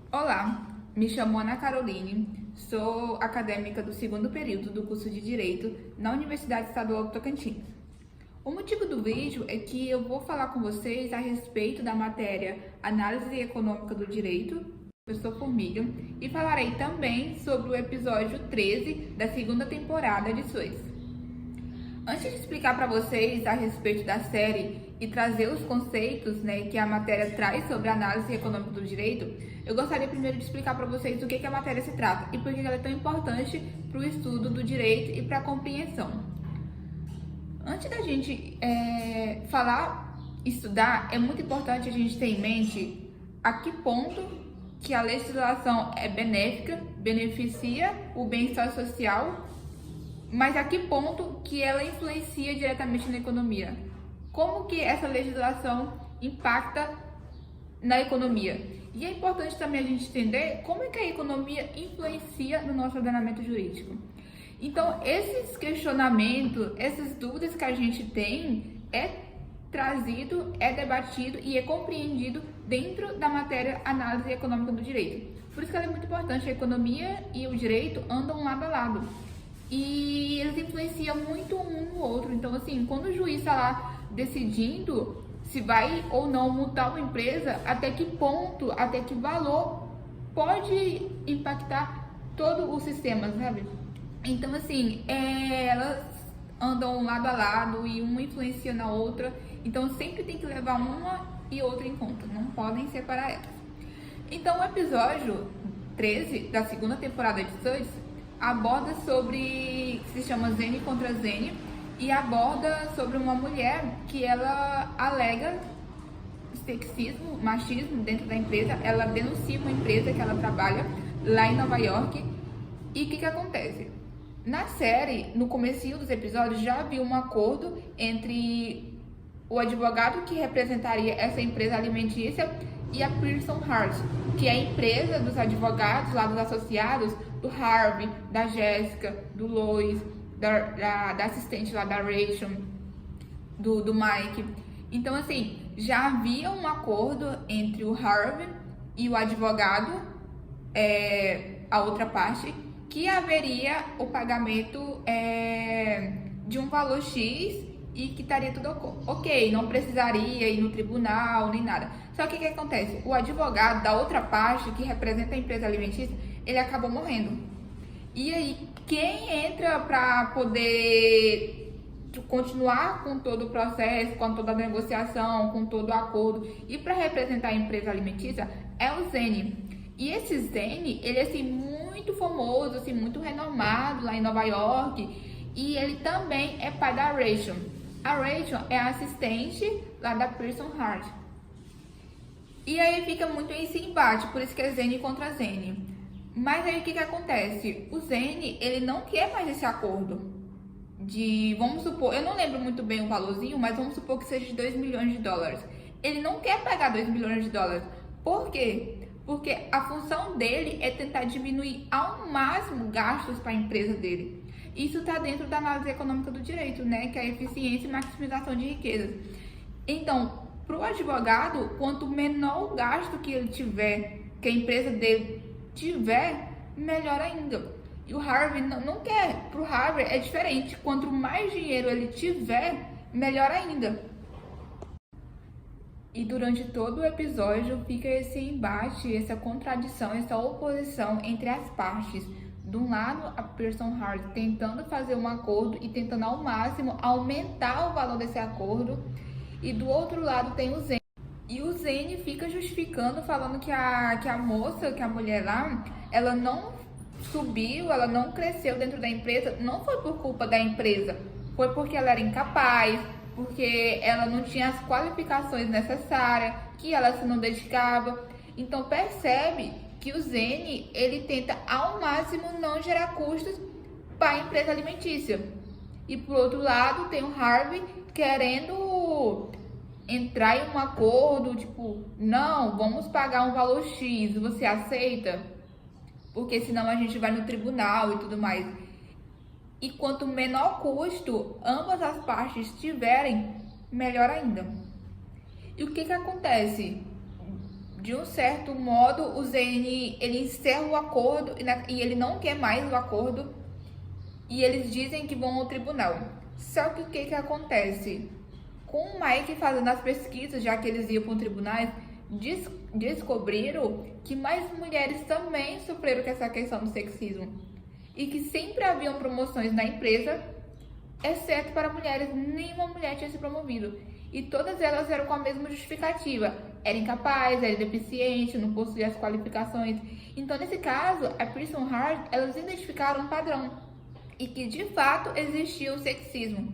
Olá, me chamo Ana Caroline, sou acadêmica do segundo período do curso de Direito na Universidade Estadual do Tocantins. O motivo do vídeo é que eu vou falar com vocês a respeito da matéria Análise Econômica do Direito, professor Formiga, e falarei também sobre o episódio 13 da segunda temporada de SOIS. Antes de explicar para vocês a respeito da série e trazer os conceitos, que a matéria traz sobre a análise econômica do direito, eu gostaria primeiro de explicar para vocês do que a matéria se trata e por que ela é tão importante para o estudo do direito e para a compreensão. Antes da gente estudar, é muito importante a gente ter em mente a que ponto que a legislação é benéfica, beneficia o bem-estar social, mas a que ponto que ela influencia diretamente na economia? Como que essa legislação impacta na economia? E é importante também a gente entender como é que a economia influencia no nosso ordenamento jurídico. Então, esses questionamentos, essas dúvidas que a gente tem é trazido, é debatido e é compreendido dentro da matéria Análise Econômica do Direito. Por isso que ela é muito importante. A economia e o direito andam lado a lado. E eles influenciam muito um no outro. Então, assim, quando o juiz está lá decidindo se vai ou não multar uma empresa, até que ponto, até que valor pode impactar todo o sistema, sabe? Então, assim, elas andam lado a lado e uma influencia na outra. Então, sempre tem que levar uma e outra em conta. Não podem separar elas. Então, o episódio 13 da segunda temporada de SUS aborda sobre, que se chama Zene contra Zene, e aborda sobre uma mulher que ela alega sexismo, machismo dentro da empresa. Ela denuncia uma empresa que ela trabalha lá em Nova York. E o que acontece? Na série, no comecinho dos episódios, já havia um acordo entre o advogado que representaria essa empresa alimentícia e a Pearson Hart, que é a empresa dos advogados lá dos associados do Harvey, da Jéssica, do Lois, da assistente lá da Rachel, do Mike. Então, assim, já havia um acordo entre o Harvey e o advogado, a outra parte, que haveria o pagamento de um valor X e que estaria tudo ok, não precisaria ir no tribunal nem nada. Só que o que acontece? O advogado da outra parte, que representa a empresa alimentícia, ele acabou morrendo. E aí, quem entra para poder continuar com todo o processo, com toda a negociação, com todo o acordo e para representar a empresa alimentícia é o Zene. E esse Zene, ele é assim muito famoso, assim muito renomado lá em Nova York, e ele também é pai da Rachel. A Rachel é a assistente lá da Pearson Hart. E aí fica muito esse embate, por isso que é Zene contra Zene. Mas aí o que acontece? O Zene, ele não quer mais esse acordo de, vamos supor, eu não lembro muito bem o valorzinho, mas vamos supor que seja de 2 milhões de dólares. Ele não quer pagar 2 milhões de dólares. Por quê? Porque a função dele é tentar diminuir ao máximo gastos para a empresa dele. Isso está dentro da análise econômica do direito, que é a eficiência e maximização de riquezas. Então, para o advogado, quanto menor o gasto que ele tiver, que a empresa dele tiver, melhor ainda. E o Harvey não quer. Para o Harvey é diferente. Quanto mais dinheiro ele tiver, melhor ainda. E durante todo o episódio fica esse embate, essa contradição, essa oposição entre as partes. De um lado, a Pearson Hart tentando fazer um acordo e tentando ao máximo aumentar o valor desse acordo. E do outro lado tem o Zene. E o Zene fica justificando, falando que a moça, que a mulher lá, ela não subiu, ela não cresceu dentro da empresa. Não foi por culpa da empresa, foi porque ela era incapaz, porque ela não tinha as qualificações necessárias, que ela se não dedicava. Então percebe que o Zene, ele tenta ao máximo não gerar custos para a empresa alimentícia. E por outro lado tem o Harvey querendo entrar em um acordo, tipo, não, vamos pagar um valor X, você aceita? Porque senão a gente vai no tribunal e tudo mais. E quanto menor custo ambas as partes tiverem, melhor ainda. E o que acontece? de um certo modo, o ZN ele encerra o acordo e ele não quer mais o acordo e eles dizem que vão ao tribunal. Só que o que acontece? Com o Mike fazendo as pesquisas, já que eles iam para os tribunais, descobriram que mais mulheres também sofreram com essa questão do sexismo e que sempre haviam promoções na empresa, exceto para mulheres. Nenhuma mulher tinha se promovido e todas elas eram com a mesma justificativa: era incapaz, era deficiente, não possuía as qualificações. Então, nesse caso, a Pearson Hard, elas identificaram um padrão e que de fato existia o sexismo.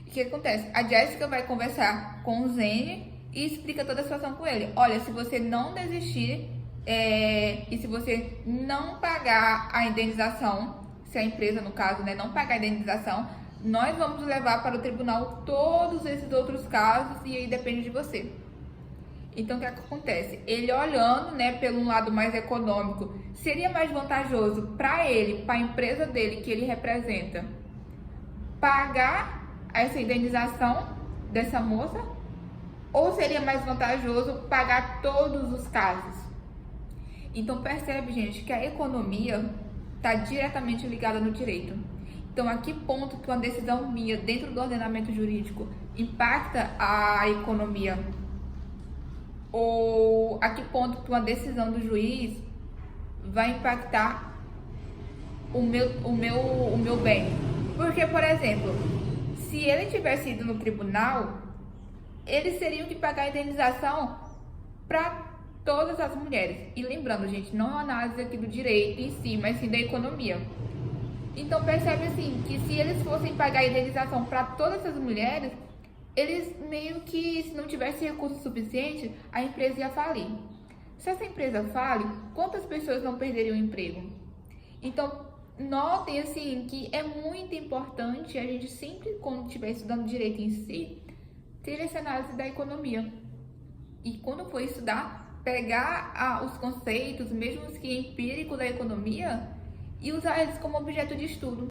E o que acontece? A Jessica vai conversar com o Zane e explica toda a situação com ele. Olha, se você não desistir e se você não pagar a indenização, se a empresa, no caso, né, não pagar a indenização, nós vamos levar para o tribunal todos esses outros casos e aí depende de você. Então, o que acontece? Ele olhando, né, pelo lado mais econômico, seria mais vantajoso para ele, para a empresa dele que ele representa, pagar essa indenização dessa moça? Ou seria mais vantajoso pagar todos os casos? Então, percebe, gente, que a economia está diretamente ligada no direito. Então, a que ponto que uma decisão minha dentro do ordenamento jurídico impacta a economia? Ou a que ponto que uma decisão do juiz vai impactar o meu bem? Porque, por exemplo, se ele tivesse ido no tribunal, eles teriam que pagar a indenização para todas as mulheres. E lembrando, gente, não é uma análise aqui do direito em si, mas sim da economia. Então, percebe assim, que se eles fossem pagar a indenização para todas as mulheres, eles meio que, se não tivesse recurso suficiente, a empresa ia falir. Se essa empresa fale, quantas pessoas não perderiam o emprego? Então, notem assim que é muito importante a gente sempre, quando estiver estudando direito em si, ter essa análise da economia. E quando for estudar, pegar os conceitos, mesmo que empíricos da economia, e usar eles como objeto de estudo.